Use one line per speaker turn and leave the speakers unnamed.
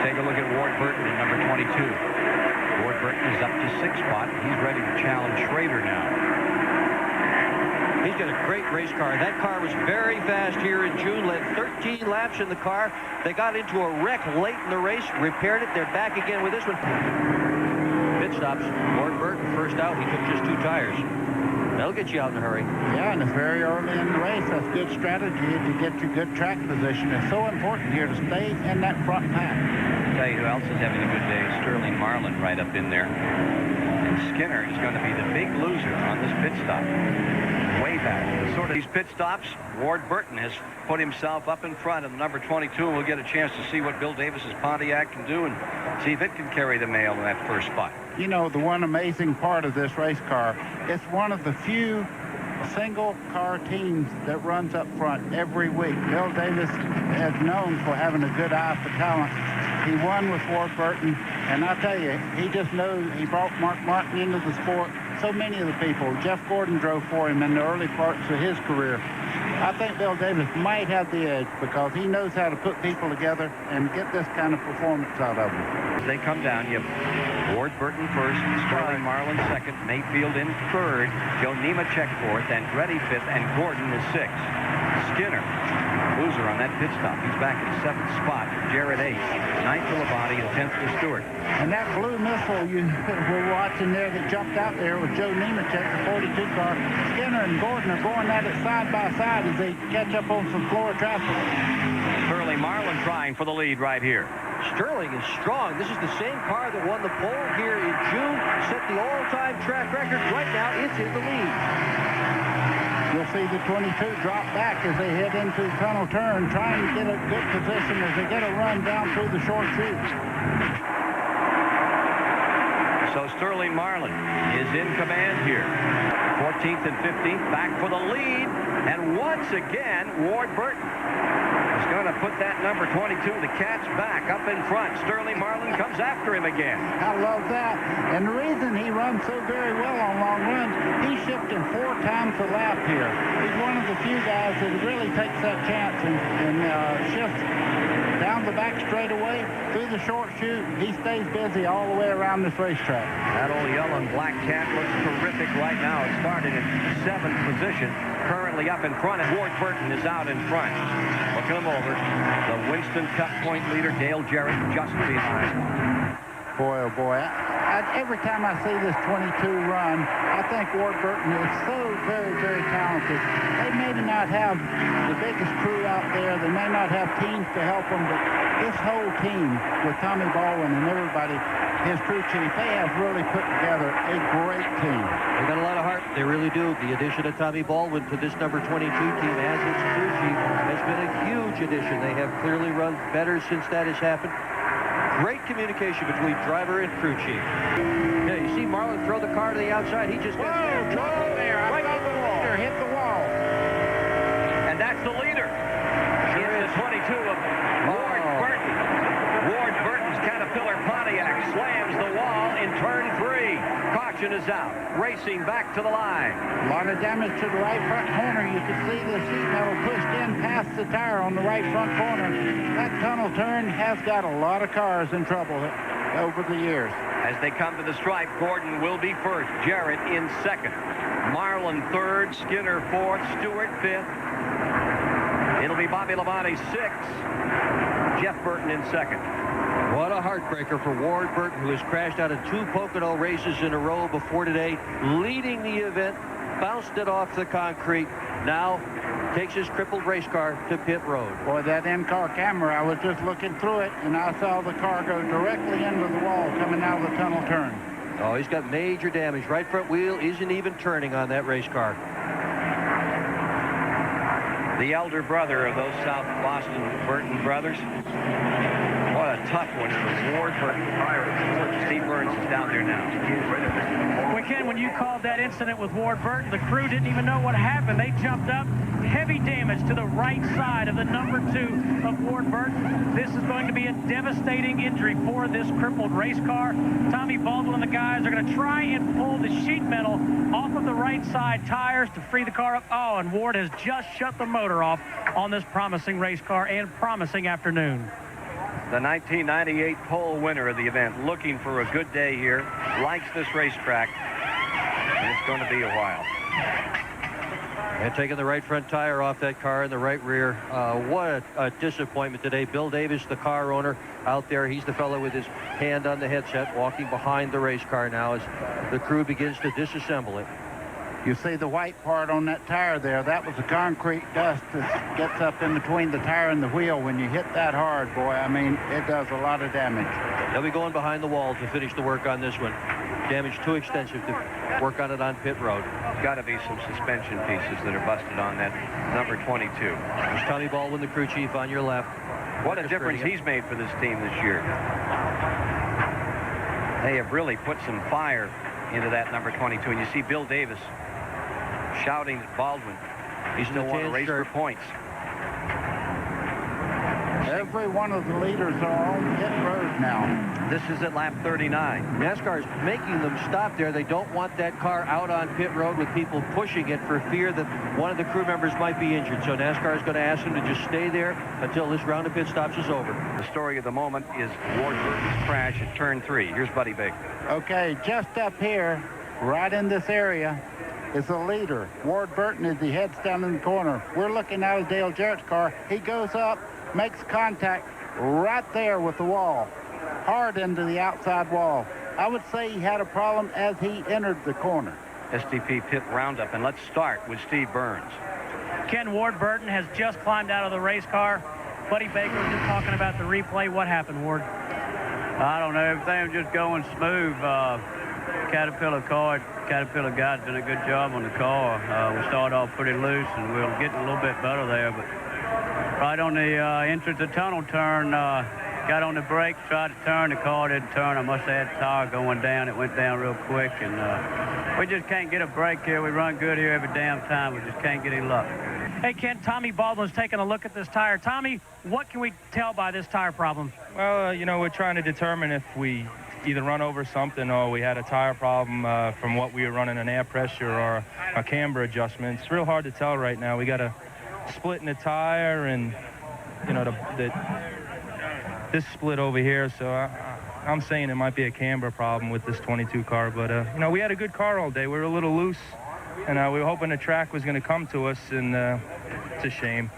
take a look at Ward Burton in number 22. Ward Burton is up to 6th spot. He's ready to challenge Schrader now.
He's got a great race car. That car was very fast here in June, led 13 laps in the car. They got into a wreck late in the race, repaired it. They're back again with this one. Pit stops. Ward Burton first out. He took just 2 tires. That'll get you out in a hurry.
Yeah, and it's very early in the race. That's good strategy to get you good track position. It's so important here to stay in that front pack.
I'll tell you who else is having a good day. Sterling Marlin right up in there. And Skinner is going to be the big loser on this pit stop. Way back. Sort of these pit stops, Ward Burton has put himself up in front of the number 22, and we'll get a chance to see what Bill Davis's Pontiac can do and see if it can carry the mail in that first spot.
You know, the one amazing part of this race car, it's one of the few single car teams that runs up front every week. Bill Davis is known for having a good eye for talent. He won with Ward Burton, and I'll tell you, he just knows he brought Mark Martin into the sport. So many of the people, Jeff Gordon drove for him in the early parts of his career. I think Bill Davis might have the edge because he knows how to put people together and get this kind of performance out of them.
As they come down, you have Ward Burton first, Sterling Marlin second, Mayfield in third, Joe Nemechek fourth, Andretti fifth, and Gordon is sixth. Skinner, loser on that pit stop. He's back in 7th spot. Jarrett 8th, 9th to Labonte, and 10th to Stewart.
And that blue missile you were watching there that jumped out there with Joe Nemechek, the 42 car. Skinner and Gordon are going at it side by side as they catch up on some floor traffic.
Sterling Marlin trying for the lead right here.
Sterling is strong. This is the same car that won the pole here in June, set the all-time track record. Right now, it's in the lead.
You'll see the 22 drop back as they head into the tunnel turn, trying to get a good position as they get a run down through the short chutes.
So Sterling Marlin is in command here. 14th and 15th, back for the lead. And once again, Ward Burton is going to put that number 22, the Cats, back up in front. Sterling Marlin comes after him again.
I love that. And the reason he runs so very well on long runs, he's shifting 4 times a lap here. He's one of the few guys that really takes that chance and shifts down the back straightaway, through the short chute. He stays busy all the way around this racetrack.
That old yellow and black cat looks terrific right now. It started in 7th position, currently up in front, and Ward Burton is out in front. Looking him over, the Winston Cup point leader, Dale Jarrett, just behind.
Boy, oh boy. Every time I see this 22 run, I think Ward Burton is so very, very talented. They may not have the biggest crew out there. They may not have teams to help them, but this whole team with Tommy Baldwin and everybody, his crew chief, they have really put together a great team.
They got a lot of heart. They really do. The addition of Tommy Baldwin to this number 22 team as its crew chief has been a huge addition. They have clearly run better since that has happened. Great communication between driver and crew chief. Yeah, you see Marlin throw the car to the outside. He just got
trouble there.
Right on the wall.
Hit the wall.
And that's the leader. It's the 22 of Ward Burton. Ward Burton's Caterpillar Pontiac slams the wall in turn 3. Caution is out. Racing back to the line.
A lot of damage to the right front corner. You can see the sheet metal pushed in past the tire on the right front corner. That tunnel turn has got a lot of cars in trouble over the years.
As they come to the stripe, Gordon will be first. Jarrett in second. Marlin third. Skinner fourth. Stewart fifth. It'll be Bobby Labonte sixth. Jeff Burton in second.
What a heartbreaker for Ward Burton, who has crashed out of 2 Pocono races in a row before today, leading the event, bounced it off the concrete, now takes his crippled race car to pit road.
Boy, that in-car camera, I was just looking through it, and I saw the car go directly into the wall coming out of the tunnel turn.
Oh, he's got major damage. Right front wheel isn't even turning on that race car.
The elder brother of those South Boston Burton brothers. What a tough one for Ward Burton. Steve Burns is down there now.
Well, Ken, when you called that incident with Ward Burton, the crew didn't even know what happened. They jumped up. Heavy damage to the right side of the number 2 of Ward Burton. This is going to be a devastating injury for this crippled race car. Tommy Baldwin and the guys are going to try and pull the sheet metal off of the right side tires to free the car up. Oh, and Ward has just shut the motor off on this promising race car and promising afternoon.
the 1998 pole winner of the event, looking for a good day here, likes this racetrack, and it's going to be a while.
And taking the right front tire off that car in the right rear. What a disappointment today. Bill Davis, the car owner, out there. He's the fellow with his hand on the headset, walking behind the race car now as the crew begins to disassemble it.
You see the white part on that tire there, that was the concrete dust that gets up in between the tire and the wheel. When you hit that hard, boy, I mean, it does a lot of damage.
They'll be going behind the wall to finish the work on this one. Damage too extensive to work on it on pit road.
Got to be some suspension pieces that are busted on that number 22.
There's Tommy Baldwin, the crew chief, on your left.
What a difference he's made for this team this year. They have really put some fire into that number 22. And you see Bill Davis shouting at Baldwin. He still wants to race for points.
Every one of the leaders are on pit road now.
This is at lap 39.
NASCAR is making them stop there. They don't want that car out on pit road with people pushing it for fear that one of the crew members might be injured. So NASCAR is going to ask them to just stay there until this round of pit stops is over.
The story of the moment is Ward Burton's crash at turn 3. Here's Buddy Baker.
Okay, just up here, right in this area, is the leader. Ward Burton as he heads down in the corner. We're looking out of Dale Jarrett's car. He goes up, makes contact right there with the wall, hard into the outside wall. I would say he had a problem as he entered the corner.
SDP pit roundup, and let's start with Steve Burns.
Ken, Ward Burton has just climbed out of the race car. Buddy Baker was just talking about the replay. What happened, Ward?
I don't know. Everything was just going smooth. Caterpillar guys did a good job on the car. We started off pretty loose, and we were getting a little bit better there. But right on the entrance of the tunnel turn, got on the brakes, tried to turn. The car didn't turn. I must have had the tire going down. It went down real quick, and we just can't get a break here. We run good here every damn time. We just can't get any luck.
Hey, Ken, Tommy Baldwin's taking a look at this tire. Tommy, what can we tell by this tire problem?
Well, you know, we're trying to determine if we either run over something or we had a tire problem from what we were running, an air pressure or a camber adjustment. It's real hard to tell right now. We got a split in the tire, and, you know, this split over here, so I'm saying it might be a camber problem with this 22 car. But, you know, we had a good car all day. We were a little loose, and we were hoping the track was going to come to us, and it's a shame.